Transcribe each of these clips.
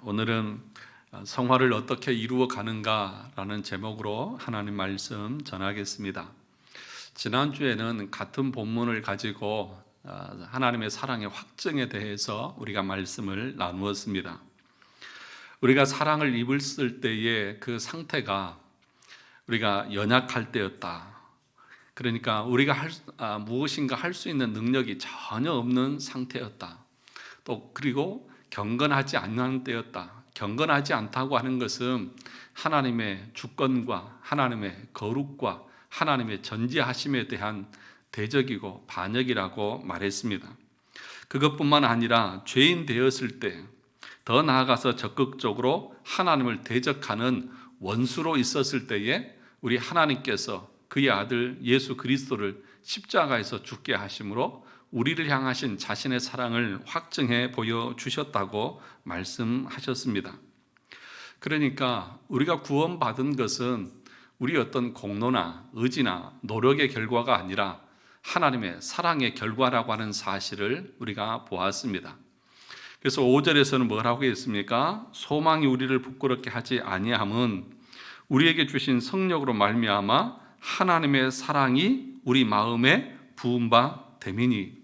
오늘은 성화를 어떻게 이루어 가는가라는 제목으로 하나님 말씀 전하겠습니다. 지난주에는 같은 본문을 가지고 하나님의 사랑의 확증에 대해서 우리가 말씀을 나누었습니다. 우리가 사랑을 입었을 때의 그 상태가 우리가 연약할 때였다. 그러니까 우리가 무엇인가 할 수 있는 능력이 전혀 없는 상태였다. 또 그리고 경건하지 않는 때였다. 경건하지 않다고 하는 것은 하나님의 주권과 하나님의 거룩과 하나님의 전지하심에 대한 대적이고 반역이라고 말했습니다. 그것뿐만 아니라 죄인 되었을 때, 더 나아가서 적극적으로 하나님을 대적하는 원수로 있었을 때에 우리 하나님께서 그의 아들 예수 그리스도를 십자가에서 죽게 하심으로 우리를 향하신 자신의 사랑을 확증해 보여주셨다고 말씀하셨습니다. 그러니까 우리가 구원받은 것은 우리 어떤 공로나 의지나 노력의 결과가 아니라 하나님의 사랑의 결과라고 하는 사실을 우리가 보았습니다. 그래서 5절에서는 뭐라고 했습니까? 소망이 우리를 부끄럽게 하지 아니함은 우리에게 주신 성령으로 말미암아 하나님의 사랑이 우리 마음에 부은 바 됨이니,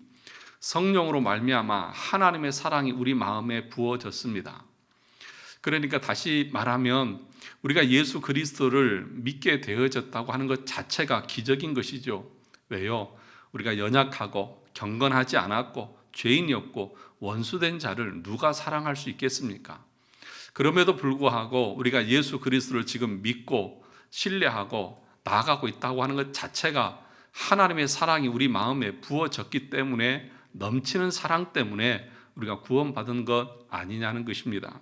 성령으로 말미암아 하나님의 사랑이 우리 마음에 부어졌습니다. 그러니까 다시 말하면 우리가 예수 그리스도를 믿게 되어졌다고 하는 것 자체가 기적인 것이죠. 왜요? 우리가 연약하고 경건하지 않았고 죄인이었고 원수된 자를 누가 사랑할 수 있겠습니까? 그럼에도 불구하고 우리가 예수 그리스도를 지금 믿고 신뢰하고 나아가고 있다고 하는 것 자체가 하나님의 사랑이 우리 마음에 부어졌기 때문에, 넘치는 사랑 때문에 우리가 구원받은 것 아니냐는 것입니다.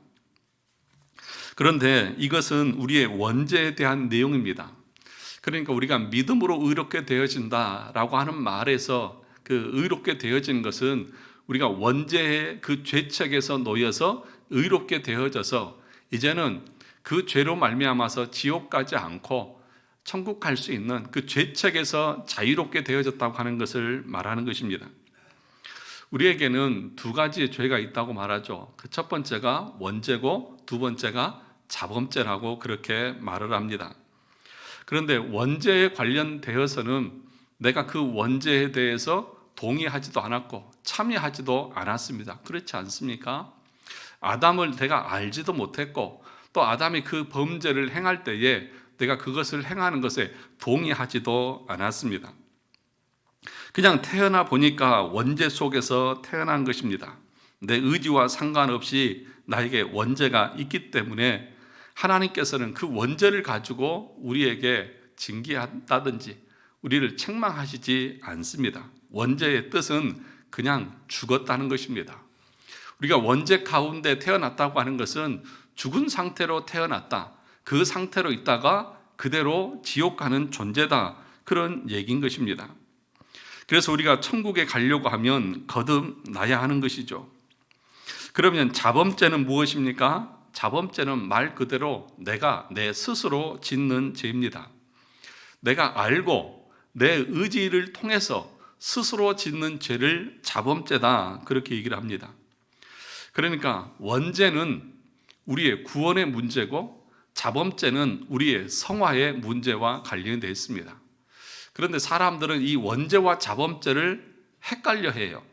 그런데 이것은 우리의 원죄에 대한 내용입니다. 그러니까 우리가 믿음으로 의롭게 되어진다라고 하는 말에서 그 의롭게 되어진 것은 우리가 원죄의 그 죄책에서 놓여서 의롭게 되어져서 이제는 그 죄로 말미암아서 지옥 가지 않고 천국 갈 수 있는 그 죄책에서 자유롭게 되어졌다고 하는 것을 말하는 것입니다. 우리에게는 두 가지의 죄가 있다고 말하죠. 그 첫 번째가 원죄고 두 번째가 자범죄라고 그렇게 말을 합니다. 그런데 원죄에 관련되어서는 내가 그 원죄에 대해서 동의하지도 않았고 참여하지도 않았습니다. 그렇지 않습니까? 아담을 내가 알지도 못했고 또 아담이 그 범죄를 행할 때에 내가 그것을 행하는 것에 동의하지도 않았습니다. 그냥 태어나 보니까 원죄 속에서 태어난 것입니다. 내 의지와 상관없이 나에게 원죄가 있기 때문에 하나님께서는 그 원죄를 가지고 우리에게 징계한다든지 우리를 책망하시지 않습니다. 원죄의 뜻은 그냥 죽었다는 것입니다. 우리가 원죄 가운데 태어났다고 하는 것은 죽은 상태로 태어났다, 그 상태로 있다가 그대로 지옥 가는 존재다, 그런 얘기인 것입니다. 그래서 우리가 천국에 가려고 하면 거듭나야 하는 것이죠. 그러면 자범죄는 무엇입니까? 자범죄는 말 그대로 내가 내 스스로 짓는 죄입니다. 내가 알고 내 의지를 통해서 스스로 짓는 죄를 자범죄다, 그렇게 얘기를 합니다. 그러니까 원죄는 우리의 구원의 문제고 자범죄는 우리의 성화의 문제와 관련이 되어 있습니다. 그런데 사람들은 이 원죄와 자범죄를 헷갈려 해요.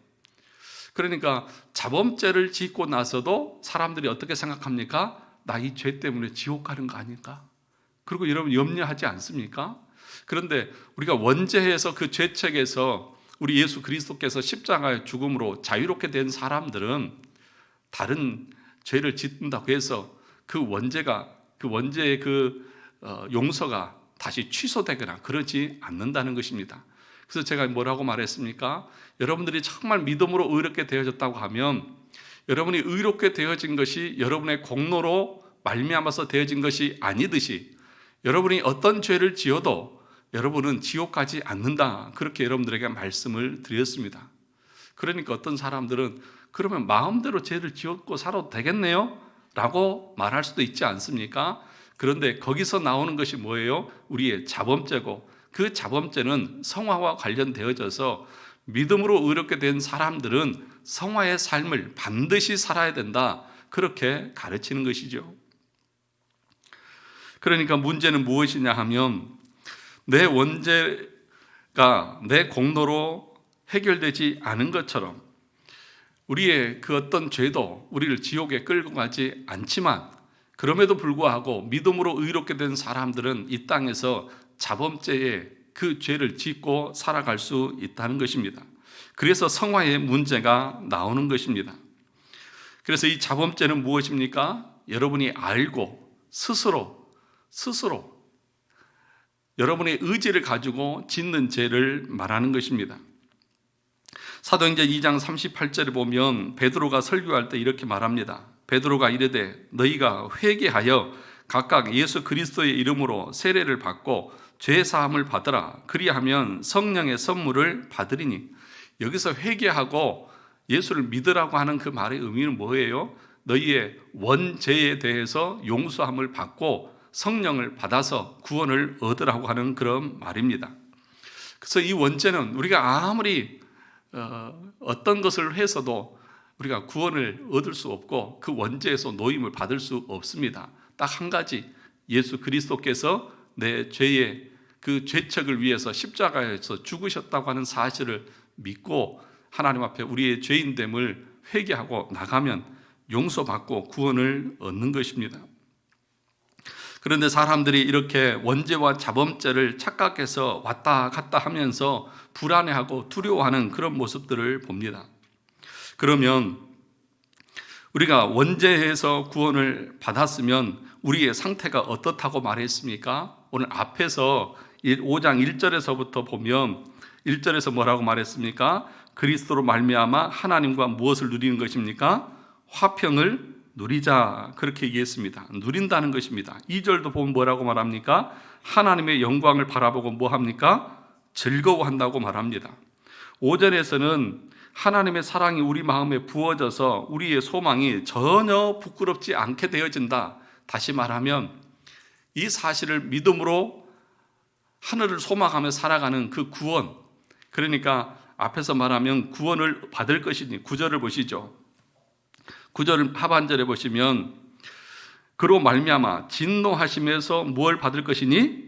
그러니까 자범죄를 짓고 나서도 사람들이 어떻게 생각합니까? 나 이 죄 때문에 지옥 가는 거 아닐까? 그리고 여러분 염려하지 않습니까? 그런데 우리가 원죄에서 그 죄책에서 우리 예수 그리스도께서 십자가의 죽음으로 자유롭게 된 사람들은 다른 죄를 짓는다고 해서 그 원죄의 용서가 다시 취소되거나 그러지 않는다는 것입니다. 그래서 제가 뭐라고 말했습니까? 여러분들이 정말 믿음으로 의롭게 되어졌다고 하면 여러분이 의롭게 되어진 것이 여러분의 공로로 말미암아서 되어진 것이 아니듯이 여러분이 어떤 죄를 지어도 여러분은 지옥 가지 않는다, 그렇게 여러분들에게 말씀을 드렸습니다. 그러니까 어떤 사람들은 그러면 마음대로 죄를 지었고 살아도 되겠네요? 라고 말할 수도 있지 않습니까? 그런데 거기서 나오는 것이 뭐예요? 우리의 자범죄고, 그 자범죄는 성화와 관련되어져서 믿음으로 의롭게 된 사람들은 성화의 삶을 반드시 살아야 된다, 그렇게 가르치는 것이죠. 그러니까 문제는 무엇이냐 하면 내 원죄가 내 공로로 해결되지 않은 것처럼 우리의 그 어떤 죄도 우리를 지옥에 끌고 가지 않지만 그럼에도 불구하고 믿음으로 의롭게 된 사람들은 이 땅에서 자범죄에 그 죄를 짓고 살아갈 수 있다는 것입니다. 그래서 성화의 문제가 나오는 것입니다. 그래서 이 자범죄는 무엇입니까? 여러분이 알고 스스로 여러분의 의지를 가지고 짓는 죄를 말하는 것입니다. 사도행전 2장 38절에 보면 베드로가 설교할 때 이렇게 말합니다. 베드로가 이르되 너희가 회개하여 각각 예수 그리스도의 이름으로 세례를 받고 죄 사함을 받으라. 그리하면 성령의 선물을 받으리니. 여기서 회개하고 예수를 믿으라고 하는 그 말의 의미는 뭐예요? 너희의 원죄에 대해서 용서함을 받고 성령을 받아서 구원을 얻으라고 하는 그런 말입니다. 그래서 이 원죄는 우리가 아무리 어떤 것을 해서도 우리가 구원을 얻을 수 없고 그 원죄에서 노임을 받을 수 없습니다. 딱 한 가지, 예수 그리스도께서 내 죄의 그 죄책을 위해서 십자가에서 죽으셨다고 하는 사실을 믿고 하나님 앞에 우리의 죄인됨을 회개하고 나가면 용서받고 구원을 얻는 것입니다. 그런데 사람들이 이렇게 원죄와 자범죄를 착각해서 왔다 갔다 하면서 불안해하고 두려워하는 그런 모습들을 봅니다. 그러면 우리가 원죄에서 구원을 받았으면 우리의 상태가 어떻다고 말했습니까? 오늘 앞에서 5장 1절에서부터 보면 1절에서 뭐라고 말했습니까? 그리스도로 말미암아 하나님과 무엇을 누리는 것입니까? 화평을 누리자, 그렇게 얘기했습니다. 누린다는 것입니다. 2절도 보면 뭐라고 말합니까? 하나님의 영광을 바라보고 뭐 합니까? 즐거워한다고 말합니다. 5절에서는 하나님의 사랑이 우리 마음에 부어져서 우리의 소망이 전혀 부끄럽지 않게 되어진다. 다시 말하면 이 사실을 믿음으로 하늘을 소망하며 살아가는 그 구원, 그러니까 앞에서 말하면 구원을 받을 것이니 9절을 보시죠. 9절 하반절에 보시면 그로 말미암아 진노하심에서 무엇을 받을 것이니?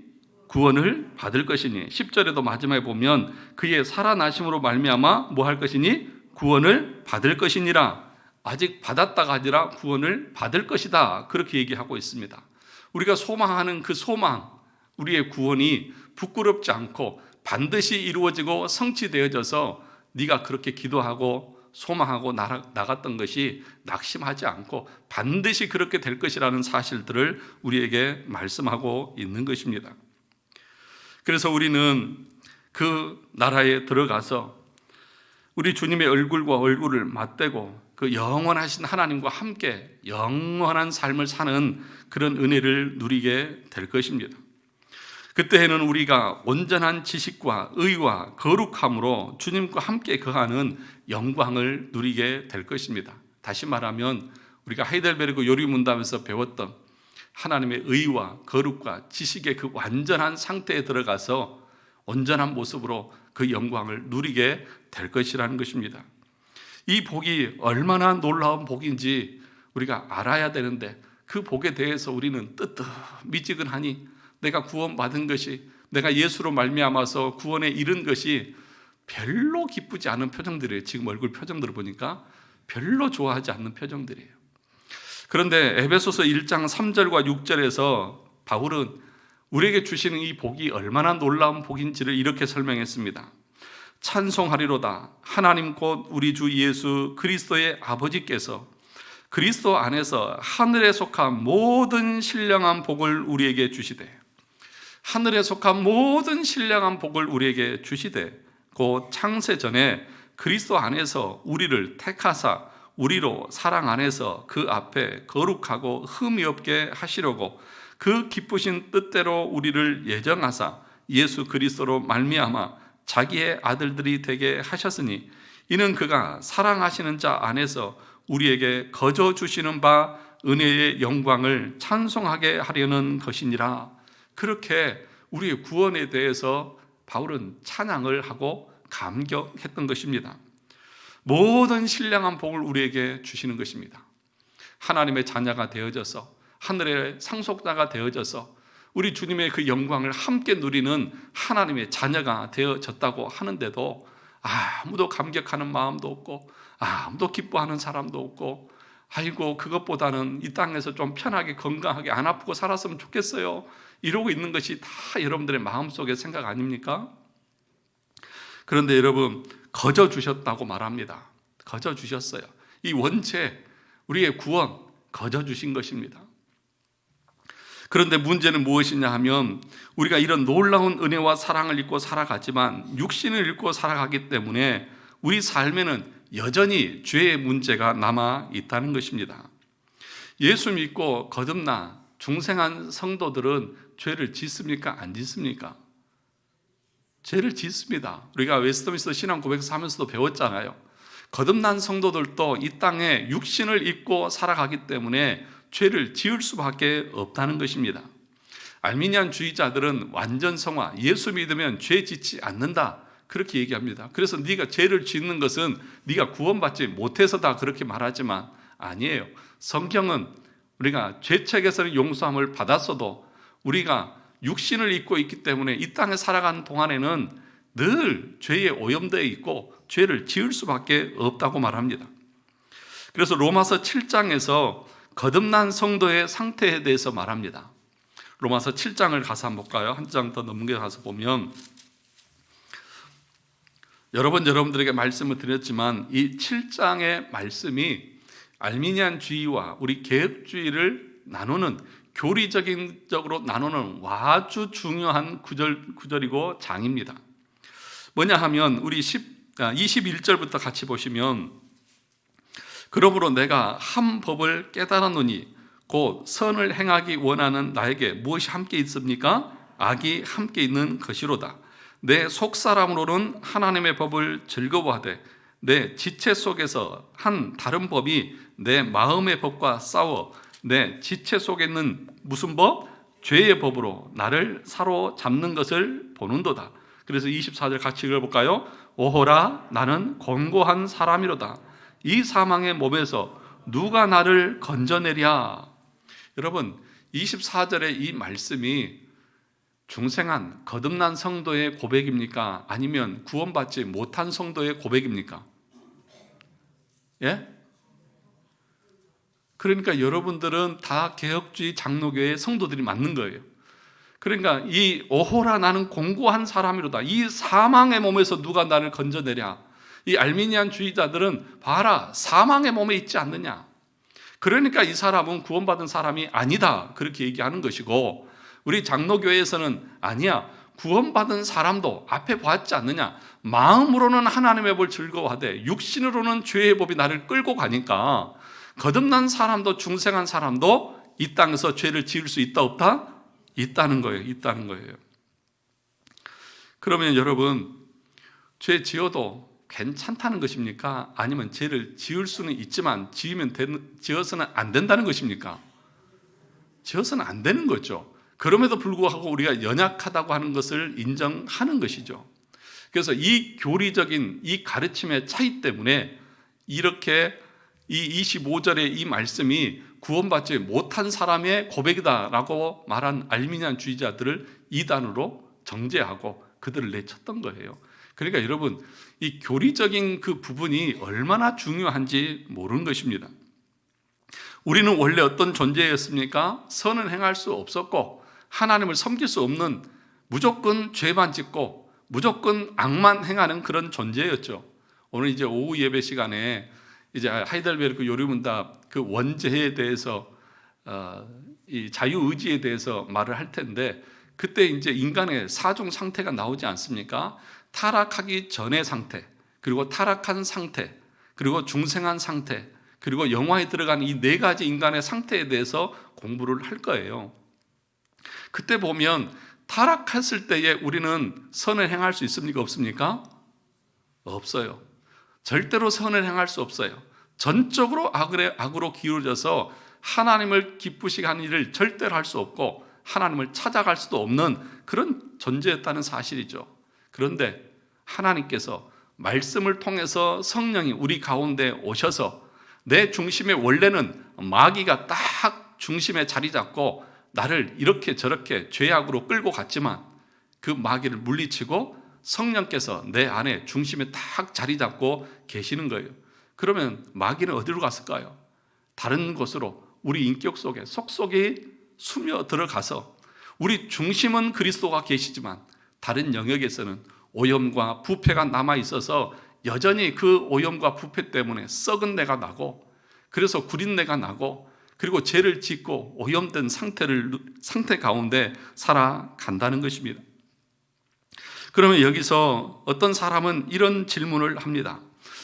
구원을 받을 것이니. 10절에도 마지막에 보면 그의 살아나심으로 말미암아 뭐 할 것이니? 구원을 받을 것이니라. 아직 받았다가 아니라 구원을 받을 것이다, 그렇게 얘기하고 있습니다. 우리가 소망하는 그 소망, 우리의 구원이 부끄럽지 않고 반드시 이루어지고 성취되어져서 네가 그렇게 기도하고 소망하고 나갔던 것이 낙심하지 않고 반드시 그렇게 될 것이라는 사실들을 우리에게 말씀하고 있는 것입니다. 그래서 우리는 그 나라에 들어가서 우리 주님의 얼굴과 얼굴을 맞대고 그 영원하신 하나님과 함께 영원한 삶을 사는 그런 은혜를 누리게 될 것입니다. 그때에는 우리가 온전한 지식과 의와 거룩함으로 주님과 함께 거하는 영광을 누리게 될 것입니다. 다시 말하면 우리가 하이델베르크 요리문답에서 배웠던 하나님의 의와 거룩과 지식의 그 완전한 상태에 들어가서 온전한 모습으로 그 영광을 누리게 될 것이라는 것입니다. 이 복이 얼마나 놀라운 복인지 우리가 알아야 되는데 그 복에 대해서 우리는 뜨뜻미지근하니 내가 구원받은 것이, 내가 예수로 말미암아서 구원에 이른 것이 별로 기쁘지 않은 표정들이에요. 지금 얼굴 표정들을 보니까 별로 좋아하지 않는 표정들이에요. 그런데 에베소서 1장 3절과 6절에서 바울은 우리에게 주시는 이 복이 얼마나 놀라운 복인지를 이렇게 설명했습니다. 찬송하리로다 하나님 곧 우리 주 예수 그리스도의 아버지께서 그리스도 안에서 하늘에 속한 모든 신령한 복을 우리에게 주시되, 하늘에 속한 모든 신령한 복을 우리에게 주시되 곧 창세 전에 그리스도 안에서 우리를 택하사 우리로 사랑 안에서 그 앞에 거룩하고 흠이 없게 하시려고 그 기쁘신 뜻대로 우리를 예정하사 예수 그리스도로 말미암아 자기의 아들들이 되게 하셨으니 이는 그가 사랑하시는 자 안에서 우리에게 거저 주시는 바 은혜의 영광을 찬송하게 하려는 것이니라. 그렇게 우리의 구원에 대해서 바울은 찬양을 하고 감격했던 것입니다. 모든 신령한 복을 우리에게 주시는 것입니다. 하나님의 자녀가 되어져서 하늘의 상속자가 되어져서 우리 주님의 그 영광을 함께 누리는 하나님의 자녀가 되어졌다고 하는데도 아무도 감격하는 마음도 없고 아무도 기뻐하는 사람도 없고, 아이고 그것보다는 이 땅에서 좀 편하게 건강하게 안 아프고 살았으면 좋겠어요, 이러고 있는 것이 다 여러분들의 마음속의 생각 아닙니까? 그런데 여러분, 거저 주셨다고 말합니다. 거저 주셨어요. 이 원체 우리의 구원 거저 주신 것입니다. 그런데 문제는 무엇이냐 하면, 우리가 이런 놀라운 은혜와 사랑을 입고 살아가지만 육신을 입고 살아가기 때문에 우리 삶에는 여전히 죄의 문제가 남아 있다는 것입니다. 예수 믿고 거듭나 중생한 성도들은 죄를 짓습니까? 안 짓습니까? 죄를 짓습니다. 우리가 웨스트민스터 신앙 고백서 하면서도 배웠잖아요. 거듭난 성도들도 이 땅에 육신을 입고 살아가기 때문에 죄를 지을 수밖에 없다는 것입니다. 알미니안 주의자들은 완전성화, 예수 믿으면 죄 짓지 않는다, 그렇게 얘기합니다. 그래서 네가 죄를 짓는 것은 네가 구원받지 못해서다, 그렇게 말하지만 아니에요. 성경은 우리가 죄책에서는 용서함을 받았어도 우리가 육신을 입고 있기 때문에 이 땅에 살아가는 동안에는 늘 죄에 오염되어 있고 죄를 지을 수밖에 없다고 말합니다. 그래서 로마서 7장에서 거듭난 성도의 상태에 대해서 말합니다. 로마서 7장을 가서 한번 볼까요? 한 장 더 넘겨가서 보면, 여러 번 여러분들에게 말씀을 드렸지만 이 7장의 말씀이 알미니안주의와 우리 개혁주의를 나누는, 교리적으로 나누는 아주 중요한 구절이고 장입니다. 뭐냐 하면 우리 21절부터 같이 보시면, 그러므로 내가 한 법을 깨달았노니 곧 선을 행하기 원하는 나에게 무엇이 함께 있습니까? 악이 함께 있는 것이로다. 내 속사람으로는 하나님의 법을 즐거워하되 내 지체 속에서 한 다른 법이 내 마음의 법과 싸워 내 지체 속에 있는 무슨 법? 죄의 법으로 나를 사로잡는 것을 보는도다. 그래서 24절 같이 읽어볼까요? 오호라 나는 곤고한 사람이로다. 이 사망의 몸에서 누가 나를 건져내랴. 여러분, 24절의 이 말씀이 중생한 거듭난 성도의 고백입니까? 아니면 구원받지 못한 성도의 고백입니까? 예? 그러니까 여러분들은 다 개혁주의 장로교의 성도들이 맞는 거예요. 그러니까 이 오호라 나는 공고한 사람이로다. 이 사망의 몸에서 누가 나를 건져내랴. 이 알미니안 주의자들은 봐라, 사망의 몸에 있지 않느냐. 그러니까 이 사람은 구원받은 사람이 아니다, 그렇게 얘기하는 것이고, 우리 장로교회에서는 아니야, 구원받은 사람도 앞에 보았지 않느냐, 마음으로는 하나님의 법을 즐거워하되 육신으로는 죄의 법이 나를 끌고 가니까 거듭난 사람도 중생한 사람도 이 땅에서 죄를 지을 수 있다 없다? 있다는 거예요. 있다는 거예요. 그러면 여러분, 죄 지어도 괜찮다는 것입니까? 아니면 죄를 지을 수는 있지만 지어서는 안 된다는 것입니까? 지어서는 안 되는 거죠. 그럼에도 불구하고 우리가 연약하다고 하는 것을 인정하는 것이죠. 그래서 이 교리적인 이 가르침의 차이 때문에 이렇게 이 25절의 이 말씀이 구원받지 못한 사람의 고백이다라고 말한 알미니안 주의자들을 이단으로 정죄하고 그들을 내쳤던 거예요. 그러니까 여러분, 이 교리적인 그 부분이 얼마나 중요한지 모르는 것입니다. 우리는 원래 어떤 존재였습니까? 선을 행할 수 없었고 하나님을 섬길 수 없는, 무조건 죄만 짓고 무조건 악만 행하는 그런 존재였죠. 오늘 이제 오후 예배 시간에 이제 하이델베르크 요리문답 그 원죄에 대해서 이 자유의지에 대해서 말을 할 텐데, 그때 이제 인간의 사종 상태가 나오지 않습니까? 타락하기 전의 상태, 그리고 타락한 상태, 그리고 중생한 상태, 그리고 영화에 들어간 이 네 가지 인간의 상태에 대해서 공부를 할 거예요. 그때 보면 타락했을 때에 우리는 선을 행할 수 있습니까? 없습니까? 없어요. 절대로 선을 행할 수 없어요. 전적으로 악으로 기울어져서 하나님을 기쁘시게 하는 일을 절대로 할 수 없고 하나님을 찾아갈 수도 없는 그런 존재였다는 사실이죠. 그런데 하나님께서 말씀을 통해서 성령이 우리 가운데 오셔서 내 중심에 원래는 마귀가 딱 중심에 자리 잡고 나를 이렇게 저렇게 죄악으로 끌고 갔지만 그 마귀를 물리치고 성령께서 내 안에 중심에 딱 자리 잡고 계시는 거예요. 그러면 마귀는 어디로 갔을까요? 다른 곳으로 우리 인격 속에 속속이 스며 들어가서 우리 중심은 그리스도가 계시지만 다른 영역에서는 오염과 부패가 남아 있어서 여전히 그 오염과 부패 때문에 썩은 내가 나고, 그래서 구린 내가 나고, 그리고 죄를 짓고 오염된 상태 가운데 살아간다는 것입니다. 그러면 여기서 어떤 사람은 이런 질문을 합니다.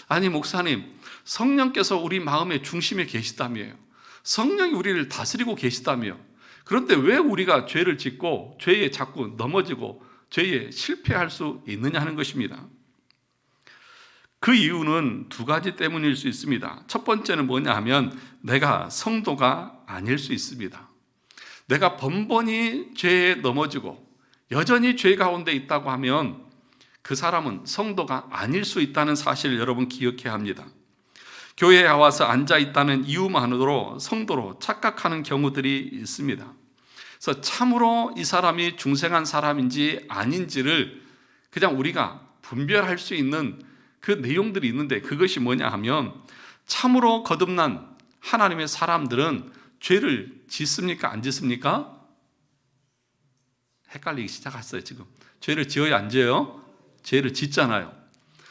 아니 목사님, 성령께서 우리 마음의 중심에 계시다며요. 성령이 우리를 다스리고 계시다며. 그런데 왜 우리가 죄를 짓고 죄에 자꾸 넘어지고 죄에 실패할 수 있느냐 하는 것입니다. 그 이유는 두 가지 때문일 수 있습니다. 첫 번째는 뭐냐 하면 내가 성도가 아닐 수 있습니다. 내가 번번이 죄에 넘어지고 여전히 죄 가운데 있다고 하면 그 사람은 성도가 아닐 수 있다는 사실을 여러분 기억해야 합니다. 교회에 와서 앉아 있다는 이유만으로 성도로 착각하는 경우들이 있습니다. 그래서 참으로 이 사람이 중생한 사람인지 아닌지를 그냥 우리가 분별할 수 있는 그 내용들이 있는데, 그것이 뭐냐 하면 참으로 거듭난 하나님의 사람들은 죄를 짓습니까? 안 짓습니까? 헷갈리기 시작했어요. 지금 죄를 지어요? 안 지어요? 죄를 짓잖아요.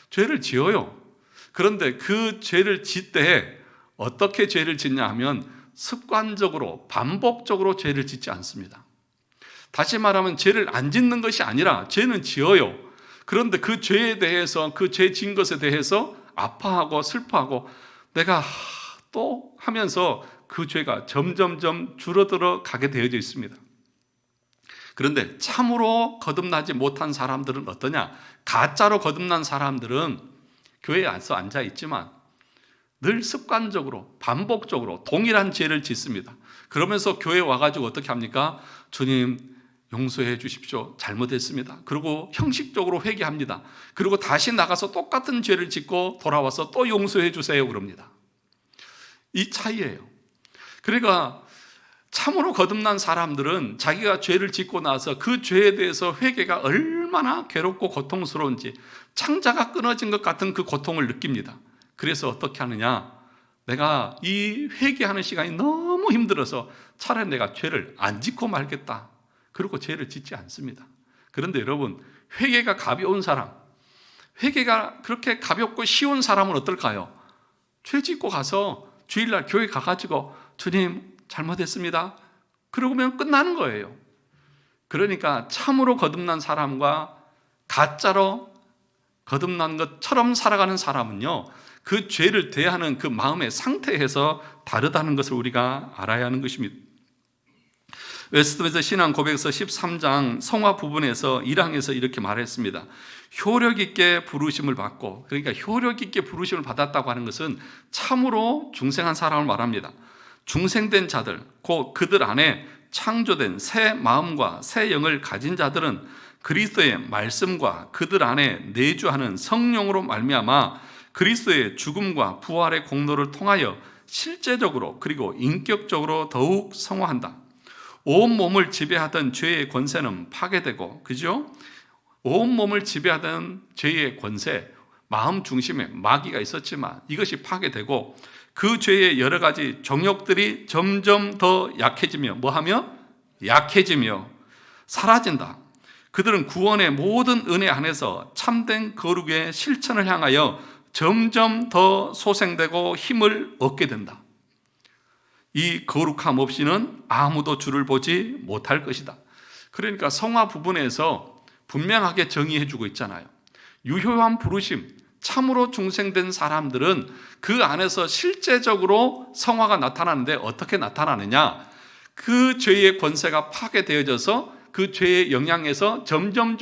죄를 지어요. 그런데 그 죄를 짓되 어떻게 죄를 짓냐 하면 습관적으로 반복적으로 죄를 짓지 않습니다. 다시 말하면 죄를 안 짓는 것이 아니라 죄는 지어요. 그런데 그 죄에 대해서, 그 죄 지은 것에 대해서 아파하고 슬퍼하고 내가 또 하면서 그 죄가 점점점 줄어들어 가게 되어져 있습니다. 그런데 참으로 거듭나지 못한 사람들은 어떠냐? 가짜로 거듭난 사람들은 교회에 와서 앉아 있지만 늘 습관적으로 반복적으로 동일한 죄를 짓습니다. 그러면서 교회에 와가지고 어떻게 합니까? 주님 용서해 주십시오. 잘못했습니다. 그리고 형식적으로 회개합니다. 그리고 다시 나가서 똑같은 죄를 짓고 돌아와서 또 용서해 주세요 그럽니다. 이 차이예요. 그러니까 참으로 거듭난 사람들은 자기가 죄를 짓고 나서 그 죄에 대해서 회개가 얼마나 괴롭고 고통스러운지 창자가 끊어진 것 같은 그 고통을 느낍니다. 그래서 어떻게 하느냐? 내가 이 회개하는 시간이 너무 힘들어서 차라리 내가 죄를 안 짓고 말겠다. 그리고 죄를 짓지 않습니다. 그런데 여러분, 회개가 가벼운 사람, 회개가 그렇게 가볍고 쉬운 사람은 어떨까요? 죄 짓고 가서 주일날 교회 가가지고 주님 잘못했습니다. 그러면 끝나는 거예요. 그러니까 참으로 거듭난 사람과 가짜로 거듭난 것처럼 살아가는 사람은요, 그 죄를 대하는 그 마음의 상태에서 다르다는 것을 우리가 알아야 하는 것입니다. 웨스트민스터 신앙 고백서 13장 성화 부분에서 1항에서 이렇게 말했습니다. 효력 있게 부르심을 받고, 그러니까 효력 있게 부르심을 받았다고 하는 것은 참으로 중생한 사람을 말합니다. 중생된 자들, 곧 그들 안에 창조된 새 마음과 새 영을 가진 자들은 그리스도의 말씀과 그들 안에 내주하는 성령으로 말미암아 그리스도의 죽음과 부활의 공로를 통하여 실제적으로 그리고 인격적으로 더욱 성화한다. 온 몸을 지배하던 죄의 권세는 파괴되고, 그죠? 온 몸을 지배하던 죄의 권세, 마음 중심에 마귀가 있었지만 이것이 파괴되고 그 죄의 여러 가지 정욕들이 점점 더 약해지며 뭐하며? 약해지며 사라진다. 그들은 구원의 모든 은혜 안에서 참된 거룩의 실천을 향하여 점점 더 소생되고 힘을 얻게 된다. 이 거룩함 없이는 아무도 주를 보지 못할 것이다. 그러니까 성화 부분에서 분명하게 정의해 주고 있잖아요. 유효한 부르심, 참으로 중생된 사람들은 그 안에서 실제적으로 성화가 나타나는데 어떻게 나타나느냐? 그 죄의 권세가 파괴되어져서 그 죄의 영향에서 점점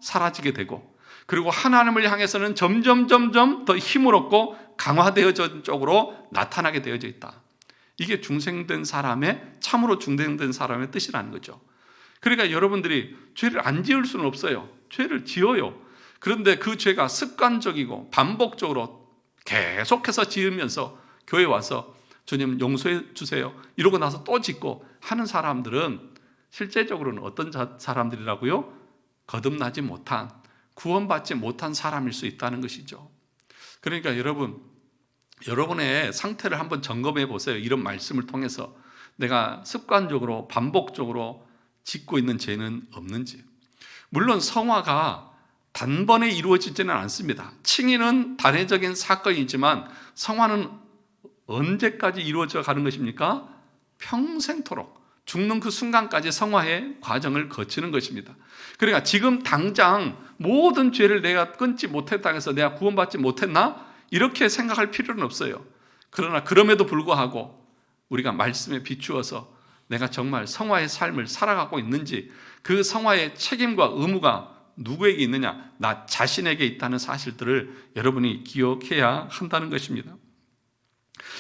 사라지게 되고, 그리고 하나님을 향해서는 점점 더 힘을 얻고 강화되어진 쪽으로 나타나게 되어져 있다. 이게 중생된 사람의, 참으로 중생된 사람의 뜻이라는 거죠. 그러니까 여러분들이 죄를 안 지을 수는 없어요. 죄를 지어요. 그런데 그 죄가 습관적이고 반복적으로 계속해서 지으면서 교회 와서 주님 용서해 주세요 이러고 나서 또 짓고 하는 사람들은 실제적으로는 어떤 사람들이라고요? 거듭나지 못한, 구원받지 못한 사람일 수 있다는 것이죠. 그러니까 여러분의 상태를 한번 점검해 보세요. 이런 말씀을 통해서 내가 습관적으로 반복적으로 짓고 있는 죄는 없는지. 물론 성화가 단번에 이루어지지는 않습니다. 칭의는 단회적인 사건이지만 성화는 언제까지 이루어져 가는 것입니까? 평생토록 죽는 그 순간까지 성화의 과정을 거치는 것입니다. 그러니까 지금 당장 모든 죄를 내가 끊지 못했다고 해서 내가 구원받지 못했나? 이렇게 생각할 필요는 없어요. 그러나 그럼에도 불구하고 우리가 말씀에 비추어서 내가 정말 성화의 삶을 살아가고 있는지, 그 성화의 책임과 의무가 누구에게 있느냐? 나 자신에게 있다는 사실들을 여러분이 기억해야 한다는 것입니다.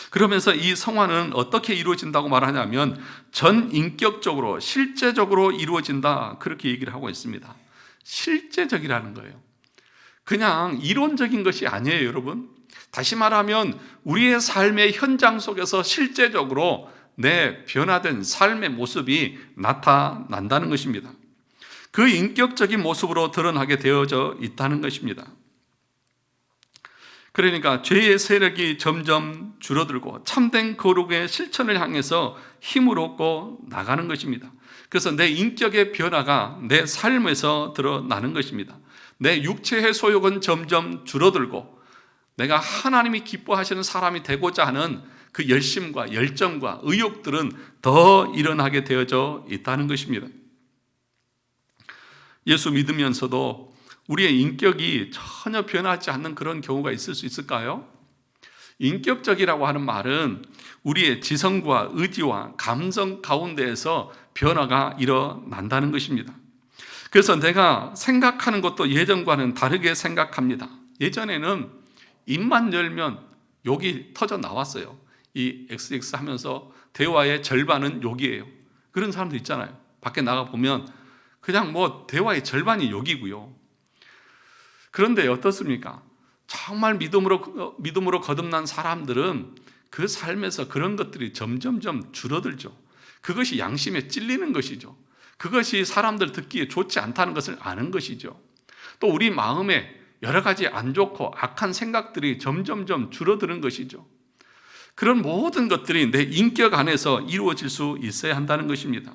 그러면서 이 성화는 어떻게 이루어진다고 말하냐면 전인격적으로 실제적으로 이루어진다, 그렇게 얘기를 하고 있습니다. 실제적이라는 거예요. 그냥 이론적인 것이 아니에요, 여러분. 다시 말하면 우리의 삶의 현장 속에서 실제적으로 내 변화된 삶의 모습이 나타난다는 것입니다. 그 인격적인 모습으로 드러나게 되어져 있다는 것입니다. 그러니까 죄의 세력이 점점 줄어들고 참된 거룩의 실천을 향해서 힘을 얻고 나가는 것입니다. 그래서 내 인격의 변화가 내 삶에서 드러나는 것입니다. 내 육체의 소욕은 점점 줄어들고 내가 하나님이 기뻐하시는 사람이 되고자 하는 그 열심과 열정과 의욕들은 더 일어나게 되어져 있다는 것입니다. 예수 믿으면서도 우리의 인격이 전혀 변하지 않는 그런 경우가 있을 수 있을까요? 인격적이라고 하는 말은 우리의 지성과 의지와 감성 가운데에서 변화가 일어난다는 것입니다. 그래서 내가 생각하는 것도 예전과는 다르게 생각합니다. 예전에는 입만 열면 욕이 터져 나왔어요. 이 XX 하면서 대화의 절반은 욕이에요. 그런 사람도 있잖아요. 밖에 나가보면 그냥 대화의 절반이 욕이고요. 그런데 어떻습니까? 정말 믿음으로 거듭난 사람들은 그 삶에서 그런 것들이 점점점 줄어들죠. 그것이 양심에 찔리는 것이죠. 그것이 사람들 듣기에 좋지 않다는 것을 아는 것이죠. 또 우리 마음에 여러 가지 안 좋고 악한 생각들이 점점점 줄어드는 것이죠. 그런 모든 것들이 내 인격 안에서 이루어질 수 있어야 한다는 것입니다.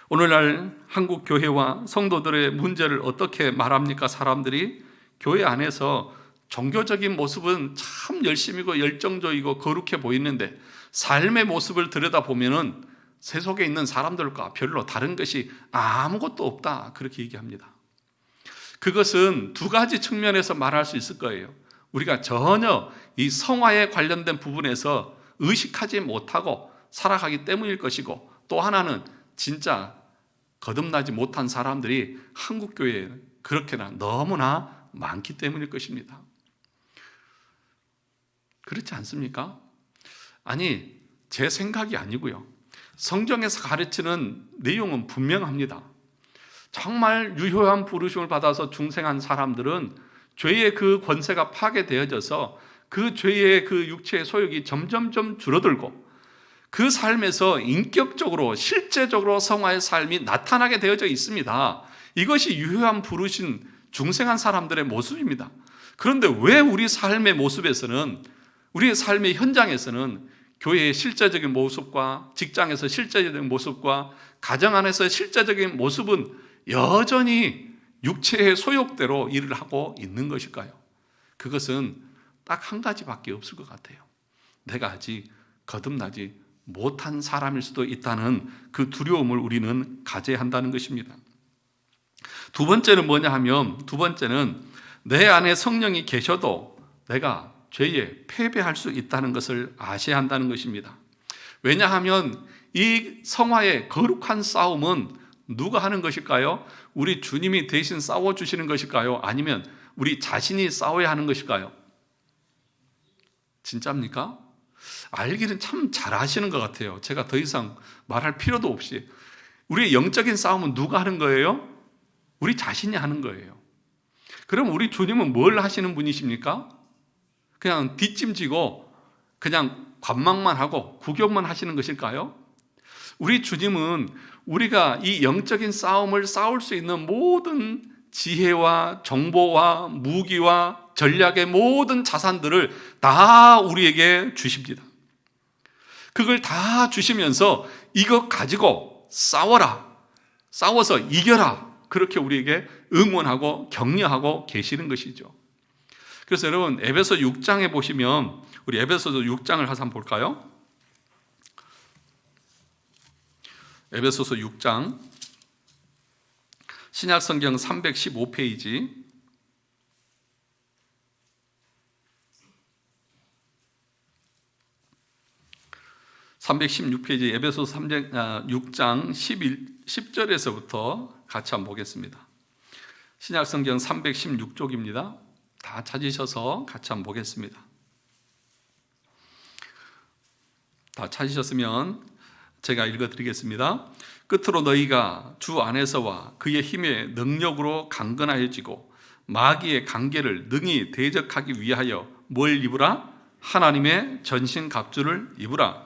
오늘날 한국 교회와 성도들의 문제를 어떻게 말합니까? 사람들이 교회 안에서 종교적인 모습은 참 열심이고 열정적이고 거룩해 보이는데 삶의 모습을 들여다보면 세속에 있는 사람들과 별로 다른 것이 아무것도 없다, 그렇게 얘기합니다. 그것은 두 가지 측면에서 말할 수 있을 거예요. 우리가 전혀 이 성화에 관련된 부분에서 의식하지 못하고 살아가기 때문일 것이고, 또 하나는 진짜 거듭나지 못한 사람들이 한국교회에 그렇게나 너무나 많기 때문일 것입니다. 그렇지 않습니까? 아니, 제 생각이 아니고요. 성경에서 가르치는 내용은 분명합니다. 정말 유효한 부르심을 받아서 중생한 사람들은 죄의 그 권세가 파괴되어져서 그 죄의 그 육체의 소욕이 점점점 줄어들고 그 삶에서 인격적으로 실제적으로 성화의 삶이 나타나게 되어져 있습니다. 이것이 유효한 부르신 중생한 사람들의 모습입니다. 그런데 왜 우리 삶의 모습에서는, 우리의 삶의 현장에서는 교회의 실제적인 모습과 직장에서 실제적인 모습과 가정 안에서의 실제적인 모습은 여전히 육체의 소욕대로 일을 하고 있는 것일까요? 그것은 딱 한 가지밖에 없을 것 같아요. 내가 아직 거듭나지 못한 사람일 수도 있다는 그 두려움을 우리는 가져야 한다는 것입니다. 두 번째는 뭐냐 하면, 두 번째는 내 안에 성령이 계셔도 내가 죄에 패배할 수 있다는 것을 아셔야 한다는 것입니다. 왜냐하면 이 성화의 거룩한 싸움은 누가 하는 것일까요? 우리 주님이 대신 싸워주시는 것일까요? 아니면 우리 자신이 싸워야 하는 것일까요? 진짜입니까? 알기는 참 잘 아시는 것 같아요. 제가 더 이상 말할 필요도 없이. 우리의 영적인 싸움은 누가 하는 거예요? 우리 자신이 하는 거예요. 그럼 우리 주님은 뭘 하시는 분이십니까? 그냥 뒷짐지고 그냥 관망만 하고 구경만 하시는 것일까요? 우리 주님은 우리가 이 영적인 싸움을 싸울 수 있는 모든 지혜와 정보와 무기와 전략의 모든 자산들을 다 우리에게 주십니다. 그걸 다 주시면서 이것 가지고 싸워라, 싸워서 이겨라, 그렇게 우리에게 응원하고 격려하고 계시는 것이죠. 그래서 여러분, 에베소 6장에 보시면, 우리 에베소서 6장을 한번 볼까요? 에베소서 6장, 신약성경 315페이지, 에베소서 6장 10절에서부터 같이 한번 보겠습니다. 신약성경 316쪽입니다. 다 찾으셔서 같이 한번 보겠습니다. 다 찾으셨으면 제가 읽어드리겠습니다. 끝으로 너희가 주 안에서와 그의 힘의 능력으로 강건하여지고 마귀의 관계를 능히 대적하기 위하여 뭘 입으라? 하나님의 전신갑주를 입으라.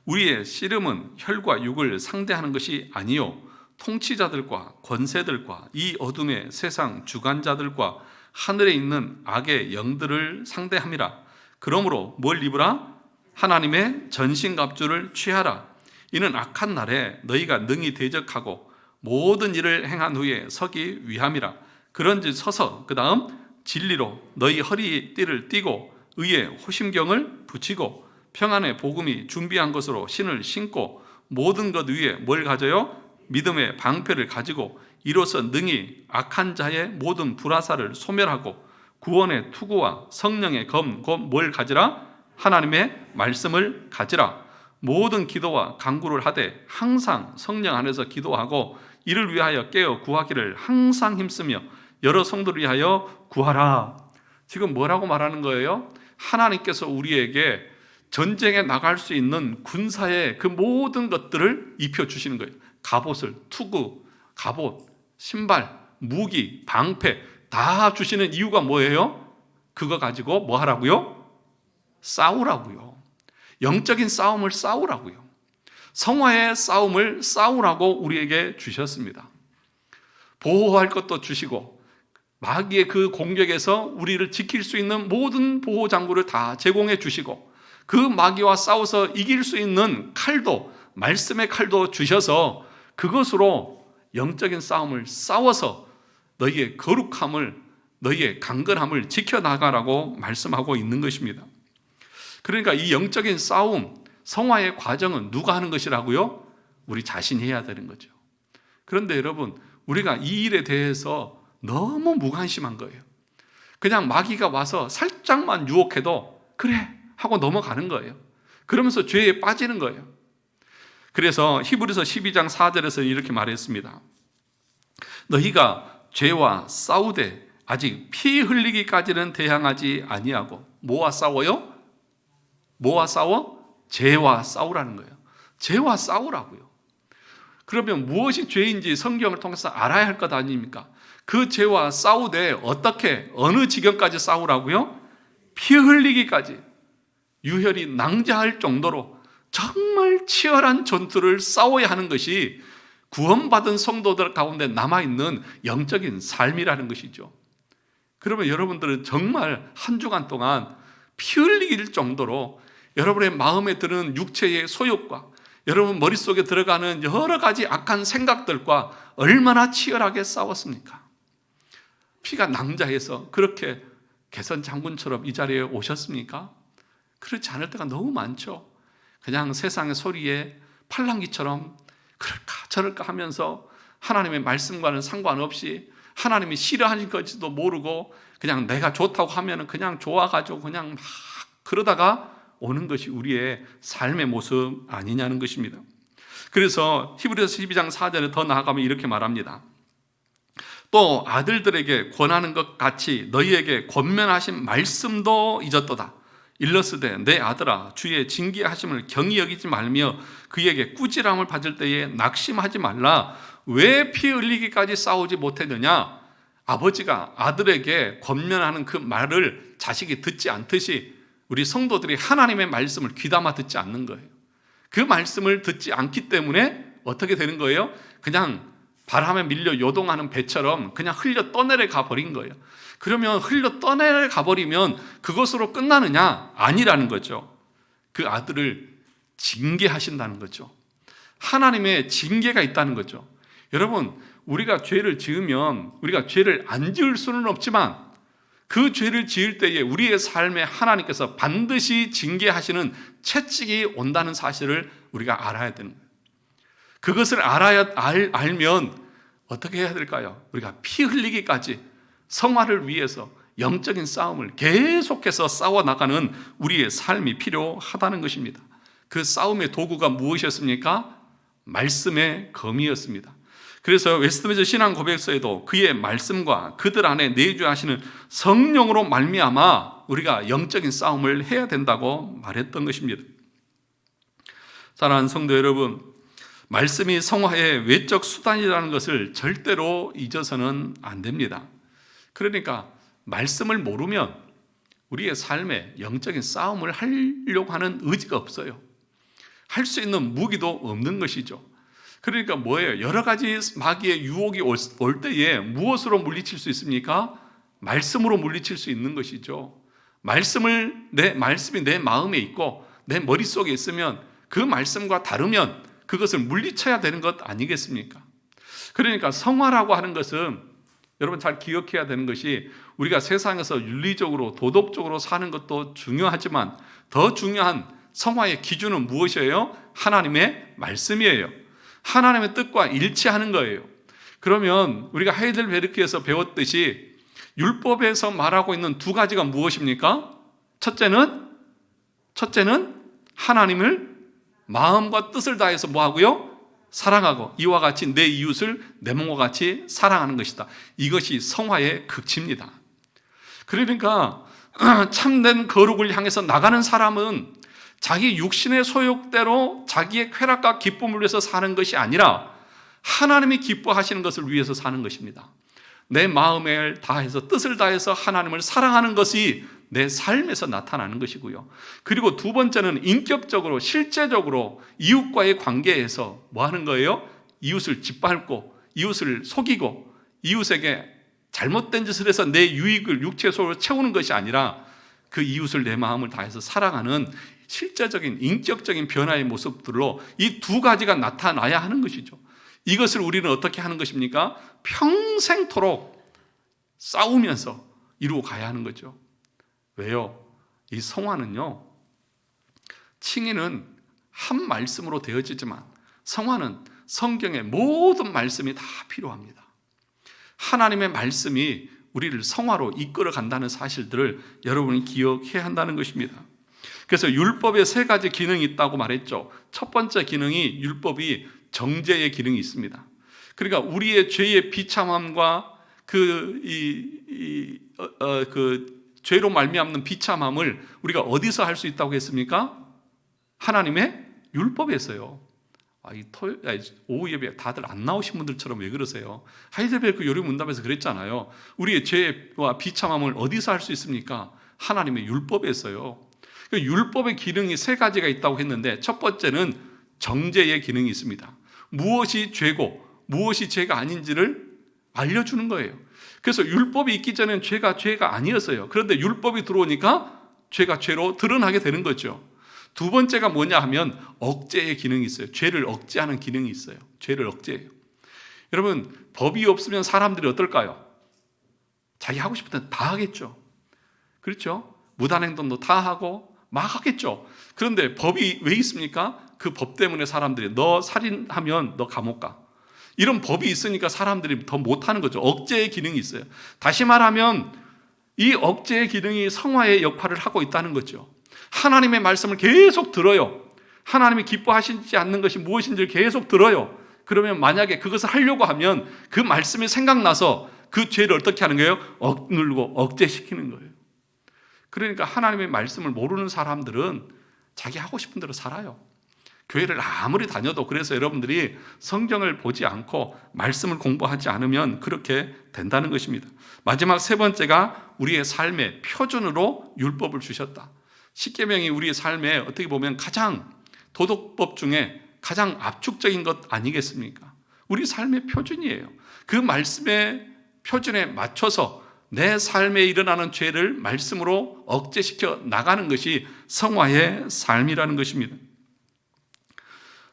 우리의 씨름은 혈과 육을 상대하는 것이 아니요 통치자들과 권세들과 이 어둠의 세상 주관자들과 하늘에 있는 악의 영들을 상대함이라. 그러므로 뭘 입으라? 하나님의 전신갑주를 취하라. 이는 악한 날에 너희가 능히 대적하고 모든 일을 행한 후에 서기 위함이라. 그런즉 서서 그 다음 진리로 너희 허리띠를 띠고 의의 호심경을 붙이고 평안의 복음이 준비한 것으로 신을 신고 모든 것 위에 뭘 가져요? 믿음의 방패를 가지고 이로써 능히 악한 자의 모든 불화살을 소멸하고 구원의 투구와 성령의 검 곧 뭘 가지라? 하나님의 말씀을 가지라. 모든 기도와 간구를 하되 항상 성령 안에서 기도하고 이를 위하여 깨어 구하기를 항상 힘쓰며 여러 성도를 위하여 구하라. 지금 뭐라고 말하는 거예요? 하나님께서 우리에게 전쟁에 나갈 수 있는 군사의 그 모든 것들을 입혀주시는 거예요. 갑옷을, 투구, 갑옷, 신발, 무기, 방패 다 주시는 이유가 뭐예요? 그거 가지고 뭐 하라고요? 싸우라고요. 영적인 싸움을 싸우라고요. 성화의 싸움을 싸우라고 우리에게 주셨습니다. 보호할 것도 주시고 마귀의 그 공격에서 우리를 지킬 수 있는 모든 보호장구를 다 제공해 주시고 그 마귀와 싸워서 이길 수 있는 칼도, 말씀의 칼도 주셔서 그것으로 영적인 싸움을 싸워서 너희의 거룩함을, 너희의 강건함을 지켜나가라고 말씀하고 있는 것입니다. 그러니까 이 영적인 싸움, 성화의 과정은 누가 하는 것이라고요? 우리 자신이 해야 되는 거죠. 그런데 여러분, 우리가 이 일에 대해서 너무 무관심한 거예요. 그냥 마귀가 와서 살짝만 유혹해도 그래 하고 넘어가는 거예요. 그러면서 죄에 빠지는 거예요. 그래서 히브리서 12장 4절에서 이렇게 말했습니다. 너희가 죄와 싸우되 아직 피 흘리기까지는 대항하지 아니하고 뭐와 싸워요? 뭐와 싸워? 죄와 싸우라는 거예요. 죄와 싸우라고요. 그러면 무엇이 죄인지 성경을 통해서 알아야 할 것 아닙니까? 그 죄와 싸우되 어떻게, 어느 지경까지 싸우라고요? 피 흘리기까지, 유혈이 낭자할 정도로 정말 치열한 전투를 싸워야 하는 것이 구원받은 성도들 가운데 남아있는 영적인 삶이라는 것이죠. 그러면 여러분들은 정말 한 주간 동안 피 흘릴 정도로 여러분의 마음에 드는 육체의 소욕과 여러분 머릿속에 들어가는 여러 가지 악한 생각들과 얼마나 치열하게 싸웠습니까? 피가 낭자해서 그렇게 개선 장군처럼 이 자리에 오셨습니까? 그렇지 않을 때가 너무 많죠. 그냥 세상의 소리에 팔랑귀처럼 그럴까 저럴까 하면서 하나님의 말씀과는 상관없이 하나님이 싫어하는 건지도 모르고 그냥 내가 좋다고 하면 그냥 좋아가지고 그냥 막 그러다가 오는 것이 우리의 삶의 모습 아니냐는 것입니다. 그래서 히브리서 12장 4절에 더 나아가면 이렇게 말합니다. 또 아들들에게 권하는 것 같이 너희에게 권면하신 말씀도 잊었도다. 일러스되 내 아들아 주의 징계하심을 경히 여기지 말며 그에게 꾸지람을 받을 때에 낙심하지 말라. 왜 피 흘리기까지 싸우지 못했느냐? 아버지가 아들에게 권면하는 그 말을 자식이 듣지 않듯이 우리 성도들이 하나님의 말씀을 귀담아 듣지 않는 거예요. 그 말씀을 듣지 않기 때문에 어떻게 되는 거예요? 그냥 바람에 밀려 요동하는 배처럼 그냥 흘려 떠내려가 버린 거예요. 그러면 흘려 떠내려가 버리면 그것으로 끝나느냐? 아니라는 거죠. 그 아들을 징계하신다는 거죠. 하나님의 징계가 있다는 거죠. 여러분, 우리가 죄를 지으면 우리가 죄를 안 지을 수는 없지만 그 죄를 지을 때에 우리의 삶에 하나님께서 반드시 징계하시는 채찍이 온다는 사실을 우리가 알아야 되는 거예요. 그것을 알면 어떻게 해야 될까요? 우리가 피 흘리기까지 성화를 위해서 영적인 싸움을 계속해서 싸워나가는 우리의 삶이 필요하다는 것입니다. 그 싸움의 도구가 무엇이었습니까? 말씀의 검이었습니다. 그래서 웨스트민스터 신앙 고백서에도 그의 말씀과 그들 안에 내주하시는 성령으로 말미암아 우리가 영적인 싸움을 해야 된다고 말했던 것입니다. 사랑하는 성도 여러분, 말씀이 성화의 외적 수단이라는 것을 절대로 잊어서는 안 됩니다. 그러니까 말씀을 모르면 우리의 삶에 영적인 싸움을 하려고 하는 의지가 없어요. 할 수 있는 무기도 없는 것이죠. 그러니까 뭐예요? 여러 가지 마귀의 유혹이 올 때에 무엇으로 물리칠 수 있습니까? 말씀으로 물리칠 수 있는 것이죠. 말씀이 내 마음에 있고 내 머릿속에 있으면 그 말씀과 다르면 그것을 물리쳐야 되는 것 아니겠습니까? 그러니까 성화라고 하는 것은 여러분 잘 기억해야 되는 것이 우리가 세상에서 윤리적으로 도덕적으로 사는 것도 중요하지만 더 중요한 성화의 기준은 무엇이에요? 하나님의 말씀이에요. 하나님의 뜻과 일치하는 거예요. 그러면 우리가 하이델베르크에서 배웠듯이 율법에서 말하고 있는 두 가지가 무엇입니까? 첫째는 하나님을 마음과 뜻을 다해서 뭐하고요? 사랑하고 이와 같이 내 이웃을 내 몸과 같이 사랑하는 것이다. 이것이 성화의 극치입니다. 그러니까 참된 거룩을 향해서 나가는 사람은 자기 육신의 소욕대로 자기의 쾌락과 기쁨을 위해서 사는 것이 아니라 하나님이 기뻐하시는 것을 위해서 사는 것입니다. 내 마음을 다해서 뜻을 다해서 하나님을 사랑하는 것이 내 삶에서 나타나는 것이고요. 그리고 두 번째는 인격적으로 실제적으로 이웃과의 관계에서 뭐 하는 거예요? 이웃을 짓밟고 이웃을 속이고 이웃에게 잘못된 짓을 해서 내 유익을 육체 소유로 채우는 것이 아니라 그 이웃을 내 마음을 다해서 사랑하는 실제적인 인격적인 변화의 모습들로 이 두 가지가 나타나야 하는 것이죠. 이것을 우리는 어떻게 하는 것입니까? 평생토록 싸우면서 이루어 가야 하는 거죠. 왜요? 이 성화는요, 칭의는 한 말씀으로 되어지지만 성화는 성경의 모든 말씀이 다 필요합니다. 하나님의 말씀이 우리를 성화로 이끌어 간다는 사실들을 여러분이 기억해야 한다는 것입니다. 그래서 율법에 세 가지 기능이 있다고 말했죠. 첫 번째 기능이 율법이 정죄의 기능이 있습니다. 그러니까 우리의 죄의 비참함과 그 죄로 말미암는 비참함을 우리가 어디서 할 수 있다고 했습니까? 하나님의 율법에서요. 오후 예배 다들 안 나오신 분들처럼 왜 그러세요? 하이델베르크 요리 문답에서 그랬잖아요. 우리의 죄와 비참함을 어디서 할 수 있습니까? 하나님의 율법에서요. 율법의 기능이 세 가지가 있다고 했는데 첫 번째는 정죄의 기능이 있습니다. 무엇이 죄고 무엇이 죄가 아닌지를 알려주는 거예요. 그래서 율법이 있기 전에는 죄가 아니었어요. 그런데 율법이 들어오니까 죄가 죄로 드러나게 되는 거죠. 두 번째가 뭐냐 하면 억제의 기능이 있어요. 죄를 억제하는 기능이 있어요. 죄를 억제해요. 여러분, 법이 없으면 사람들이 어떨까요? 자기 하고 싶은 데는 다 하겠죠. 그렇죠? 무단횡단도 다 하고 막 하겠죠. 그런데 법이 왜 있습니까? 그 법 때문에 사람들이 너 살인하면 너 감옥 가. 이런 법이 있으니까 사람들이 더 못하는 거죠. 억제의 기능이 있어요. 다시 말하면 이 억제의 기능이 성화의 역할을 하고 있다는 거죠. 하나님의 말씀을 계속 들어요. 하나님이 기뻐하시지 않는 것이 무엇인지를 계속 들어요. 그러면 만약에 그것을 하려고 하면 그 말씀이 생각나서 그 죄를 어떻게 하는 거예요? 억누르고 억제시키는 거예요. 그러니까 하나님의 말씀을 모르는 사람들은 자기 하고 싶은 대로 살아요. 교회를 아무리 다녀도 그래서 여러분들이 성경을 보지 않고 말씀을 공부하지 않으면 그렇게 된다는 것입니다. 마지막 세 번째가 우리의 삶의 표준으로 율법을 주셨다. 십계명이 우리의 삶에 어떻게 보면 가장 도덕법 중에 가장 압축적인 것 아니겠습니까? 우리 삶의 표준이에요. 그 말씀의 표준에 맞춰서 내 삶에 일어나는 죄를 말씀으로 억제시켜 나가는 것이 성화의 삶이라는 것입니다.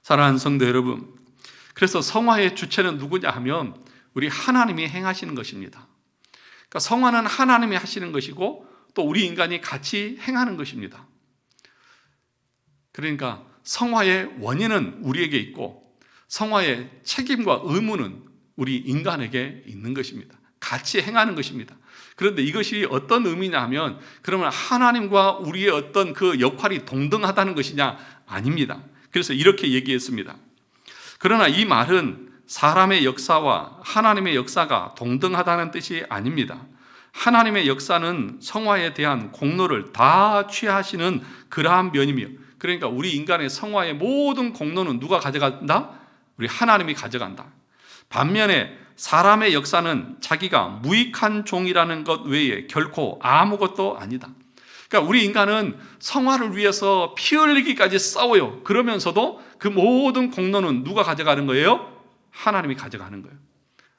사랑하는 성도 여러분, 그래서 성화의 주체는 누구냐 하면 우리 하나님이 행하시는 것입니다. 그러니까 성화는 하나님이 하시는 것이고 또 우리 인간이 같이 행하는 것입니다. 그러니까 성화의 원인은 우리에게 있고 성화의 책임과 의무는 우리 인간에게 있는 것입니다. 같이 행하는 것입니다. 그런데 이것이 어떤 의미냐 하면 그러면 하나님과 우리의 어떤 그 역할이 동등하다는 것이냐? 아닙니다. 그래서 이렇게 얘기했습니다. 그러나 이 말은 사람의 역사와 하나님의 역사가 동등하다는 뜻이 아닙니다. 하나님의 역사는 성화에 대한 공로를 다 취하시는 그러한 면이며, 그러니까 우리 인간의 성화의 모든 공로는 누가 가져간다? 우리 하나님이 가져간다. 반면에 사람의 역사는 자기가 무익한 종이라는 것 외에 결코 아무것도 아니다. 그러니까 우리 인간은 성화를 위해서 피 흘리기까지 싸워요. 그러면서도 그 모든 공로는 누가 가져가는 거예요? 하나님이 가져가는 거예요.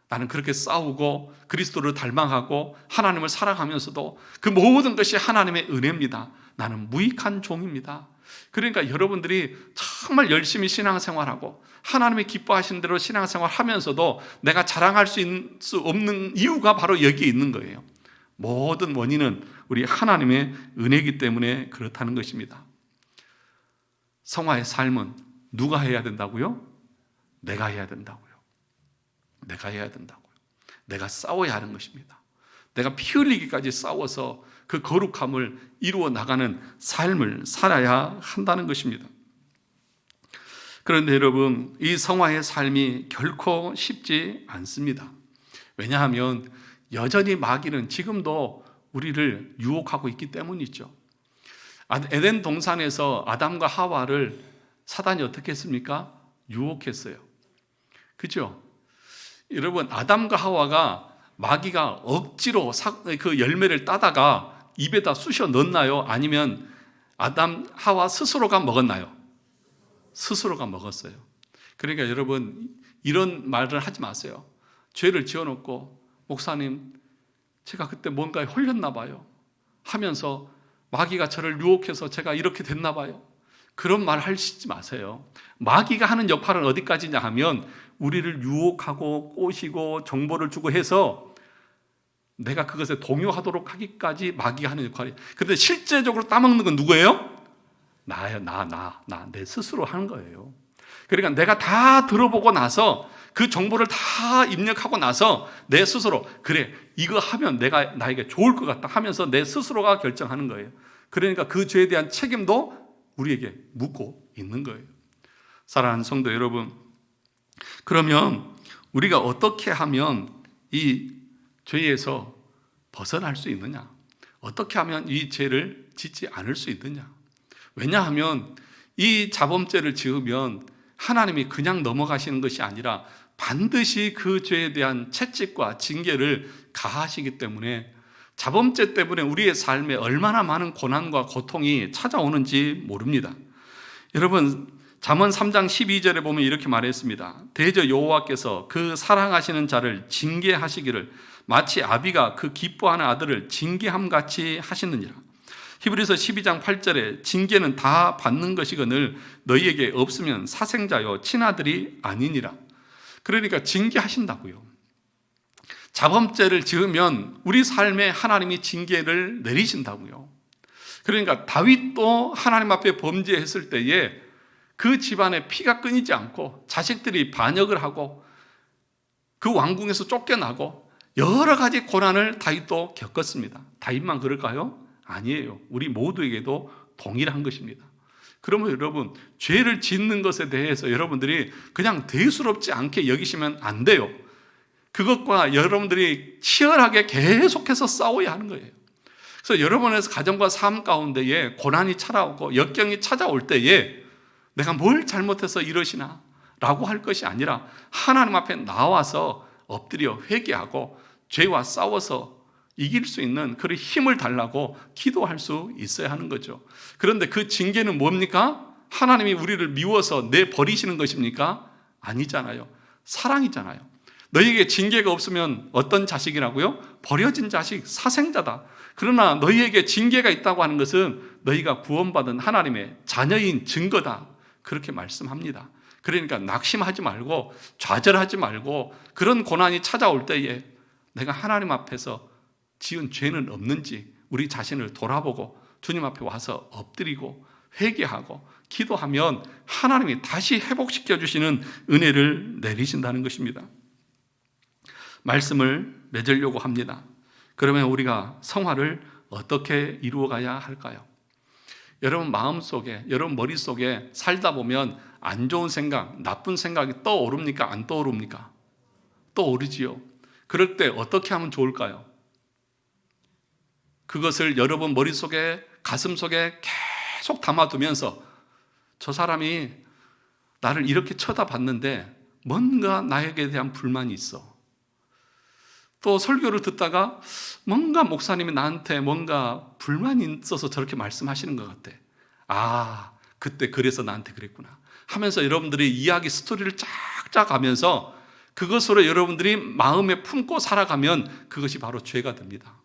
나는 그렇게 싸우고 그리스도를 닮아가고 하나님을 사랑하면서도 그 모든 것이 하나님의 은혜입니다. 나는 무익한 종입니다. 그러니까 여러분들이 정말 열심히 신앙생활하고 하나님이 기뻐하시는 대로 신앙생활 하면서도 내가 자랑할 수 없는 이유가 바로 여기에 있는 거예요. 모든 원인은 우리 하나님의 은혜이기 때문에 그렇다는 것입니다. 성화의 삶은 누가 해야 된다고요? 내가 해야 된다고요. 내가 해야 된다고요. 내가 싸워야 하는 것입니다. 내가 피 흘리기까지 싸워서 그 거룩함을 이루어 나가는 삶을 살아야 한다는 것입니다. 그런데 여러분, 이 성화의 삶이 결코 쉽지 않습니다. 왜냐하면 여전히 마귀는 지금도 우리를 유혹하고 있기 때문이죠. 에덴 동산에서 아담과 하와를 사단이 어떻게 했습니까? 유혹했어요. 그죠? 여러분, 아담과 하와가 마귀가 억지로 그 열매를 따다가 입에다 쑤셔 넣었나요? 아니면 아담, 하와 스스로가 먹었나요? 스스로가 먹었어요. 그러니까 여러분, 이런 말을 하지 마세요. 죄를 지어놓고 목사님, 제가 그때 뭔가에 홀렸나 봐요 하면서 마귀가 저를 유혹해서 제가 이렇게 됐나 봐요. 그런 말 하시지 마세요. 마귀가 하는 역할은 어디까지냐 하면 우리를 유혹하고 꼬시고 정보를 주고 해서 내가 그것에 동요하도록 하기까지 마귀가 하는 역할이에요. 그런데 실제적으로 따먹는 건 누구예요? 나예요. 내 스스로 하는 거예요. 그러니까 내가 다 들어보고 나서 그 정보를 다 입력하고 나서 내 스스로 그래, 이거 하면 나에게 좋을 것 같다 하면서 내 스스로가 결정하는 거예요. 그러니까 그 죄에 대한 책임도 우리에게 묻고 있는 거예요. 사랑하는 성도 여러분, 그러면 우리가 어떻게 하면 이 죄에서 벗어날 수 있느냐? 어떻게 하면 이 죄를 짓지 않을 수 있느냐? 왜냐하면 이 자범죄를 지으면 하나님이 그냥 넘어가시는 것이 아니라 반드시 그 죄에 대한 채찍과 징계를 가하시기 때문에 자범죄 때문에 우리의 삶에 얼마나 많은 고난과 고통이 찾아오는지 모릅니다. 여러분, 잠언 3장 12절에 보면 이렇게 말했습니다. 대저 여호와께서 그 사랑하시는 자를 징계하시기를 마치 아비가 그 기뻐하는 아들을 징계함같이 하시느니라. 히브리서 12장 8절에 징계는 다 받는 것이거늘 너희에게 없으면 사생자요 친아들이 아니니라. 그러니까 징계하신다고요. 자범죄를 지으면 우리 삶에 하나님이 징계를 내리신다고요. 그러니까 다윗도 하나님 앞에 범죄했을 때에 그 집안의 피가 끊이지 않고 자식들이 반역을 하고 그 왕궁에서 쫓겨나고 여러 가지 고난을 다윗도 겪었습니다. 다윗만 그럴까요? 아니에요. 우리 모두에게도 동일한 것입니다. 그러면 여러분, 죄를 짓는 것에 대해서 여러분들이 그냥 대수롭지 않게 여기시면 안 돼요. 그것과 여러분들이 치열하게 계속해서 싸워야 하는 거예요. 그래서 여러분의 가정과 삶 가운데에 고난이 찾아오고 역경이 찾아올 때에 내가 뭘 잘못해서 이러시나 라고 할 것이 아니라 하나님 앞에 나와서 엎드려 회개하고 죄와 싸워서 이길 수 있는 그런 힘을 달라고 기도할 수 있어야 하는 거죠. 그런데 그 징계는 뭡니까? 하나님이 우리를 미워서 내버리시는 것입니까? 아니잖아요. 사랑이잖아요. 너희에게 징계가 없으면 어떤 자식이라고요? 버려진 자식, 사생자다. 그러나 너희에게 징계가 있다고 하는 것은 너희가 구원받은 하나님의 자녀인 증거다. 그렇게 말씀합니다. 그러니까 낙심하지 말고 좌절하지 말고 그런 고난이 찾아올 때에 내가 하나님 앞에서 지은 죄는 없는지 우리 자신을 돌아보고 주님 앞에 와서 엎드리고 회개하고 기도하면 하나님이 다시 회복시켜 주시는 은혜를 내리신다는 것입니다. 말씀을 맺으려고 합니다. 그러면 우리가 성화를 어떻게 이루어가야 할까요? 여러분 마음속에, 여러분 머릿속에 살다 보면 안 좋은 생각, 나쁜 생각이 떠오릅니까? 안 떠오릅니까? 떠오르지요. 그럴 때 어떻게 하면 좋을까요? 그것을 여러분 머릿속에, 가슴속에 계속 담아두면서 저 사람이 나를 이렇게 쳐다봤는데 뭔가 나에게 대한 불만이 있어. 또 설교를 듣다가 뭔가 목사님이 나한테 뭔가 불만이 있어서 저렇게 말씀하시는 것 같아. 아, 그때 그래서 나한테 그랬구나 하면서 여러분들이 이야기 스토리를 쫙쫙 하면서 그것으로 여러분들이 마음에 품고 살아가면 그것이 바로 죄가 됩니다.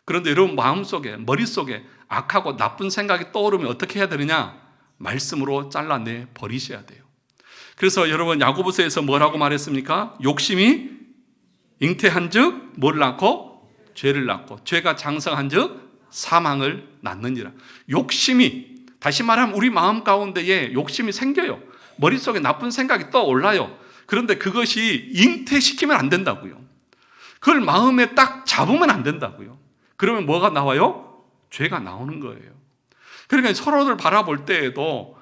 그런데 여러분 마음속에, 머릿속에 악하고 나쁜 생각이 떠오르면 어떻게 해야 되느냐? 말씀으로 잘라내 버리셔야 돼요. 그래서 여러분 야고보서에서 뭐라고 말했습니까? 욕심이 잉태한즉 뭘 낳고? 죄를 낳고 죄가 장성한즉 사망을 낳느니라. 욕심이, 다시 말하면 우리 마음 가운데에 욕심이 생겨요. 머릿속에 나쁜 생각이 떠올라요. 그런데 그것이 잉태시키면 안 된다고요. 그걸 마음에 딱 잡으면 안 된다고요. 그러면 뭐가 나와요? 죄가 나오는 거예요. 그러니까 서로를 바라볼 때에도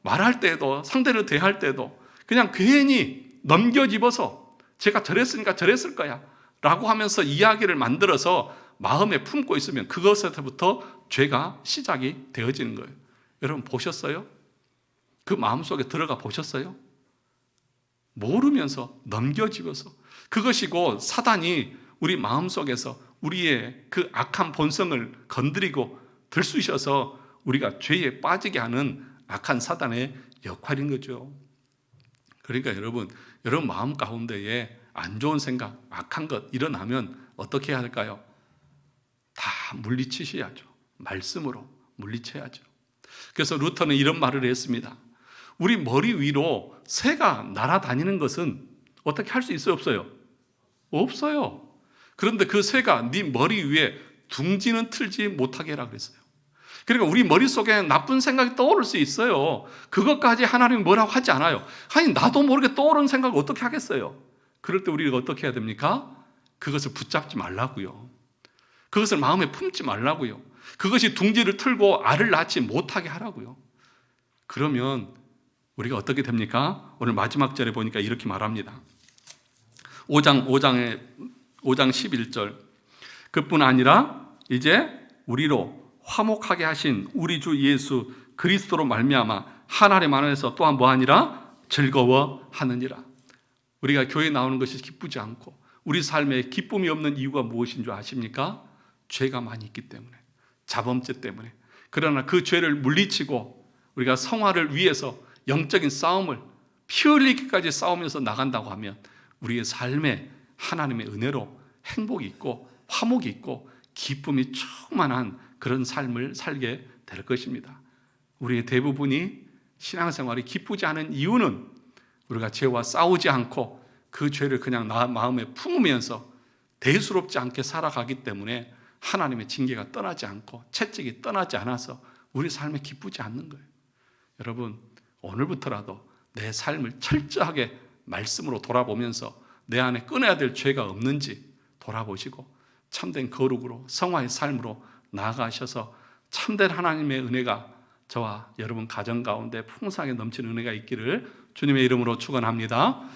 말할 때에도 상대를 대할 때도 그냥 괜히 넘겨집어서 제가 저랬으니까 저랬을 거야 라고 하면서 이야기를 만들어서 마음에 품고 있으면 그것에서부터 죄가 시작이 되어지는 거예요. 여러분 보셨어요? 그 마음속에 들어가 보셨어요? 모르면서 넘겨집어서 그것이 곧 사단이 우리 마음속에서 우리의 그 악한 본성을 건드리고 들쑤셔서 우리가 죄에 빠지게 하는 악한 사단의 역할인 거죠. 그러니까 여러분 마음 가운데에 안 좋은 생각, 악한 것 일어나면 어떻게 해야 할까요? 다 물리치셔야죠. 말씀으로 물리쳐야죠. 그래서 루터는 이런 말을 했습니다. 우리 머리 위로 새가 날아다니는 것은 어떻게 할 수 있어요? 없어요? 없어요. 그런데 그 새가 네 머리 위에 둥지는 틀지 못하게 해라 그랬어요. 그러니까 우리 머릿속에 나쁜 생각이 떠오를 수 있어요. 그것까지 하나님이 뭐라고 하지 않아요. 아니 나도 모르게 떠오르는 생각을 어떻게 하겠어요? 그럴 때 우리가 어떻게 해야 됩니까? 그것을 붙잡지 말라고요. 그것을 마음에 품지 말라고요. 그것이 둥지를 틀고 알을 낳지 못하게 하라고요. 그러면 우리가 어떻게 됩니까? 오늘 마지막 절에 보니까 이렇게 말합니다. 5장 11절. 그뿐 아니라 이제 우리로 화목하게 하신 우리 주 예수 그리스도로 말미암아 하나님 안에서 또한 뭐하니라? 즐거워하느니라. 우리가 교회에 나오는 것이 기쁘지 않고 우리 삶에 기쁨이 없는 이유가 무엇인 줄 아십니까? 죄가 많이 있기 때문에, 자범죄 때문에. 그러나 그 죄를 물리치고 우리가 성화를 위해서 영적인 싸움을 피 흘리기까지 싸우면서 나간다고 하면 우리의 삶에 하나님의 은혜로 행복이 있고 화목이 있고 기쁨이 충만한 그런 삶을 살게 될 것입니다. 우리의 대부분이 신앙생활이 기쁘지 않은 이유는 우리가 죄와 싸우지 않고 그 죄를 그냥 마음에 품으면서 대수롭지 않게 살아가기 때문에 하나님의 징계가 떠나지 않고 채찍이 떠나지 않아서 우리 삶에 기쁘지 않는 거예요. 여러분 오늘부터라도 내 삶을 철저하게 말씀으로 돌아보면서 내 안에 끊어야 될 죄가 없는지 돌아보시고 참된 거룩으로 성화의 삶으로 나아가셔서 참된 하나님의 은혜가 저와 여러분 가정 가운데 풍성하게 넘치는 은혜가 있기를 주님의 이름으로 축원합니다.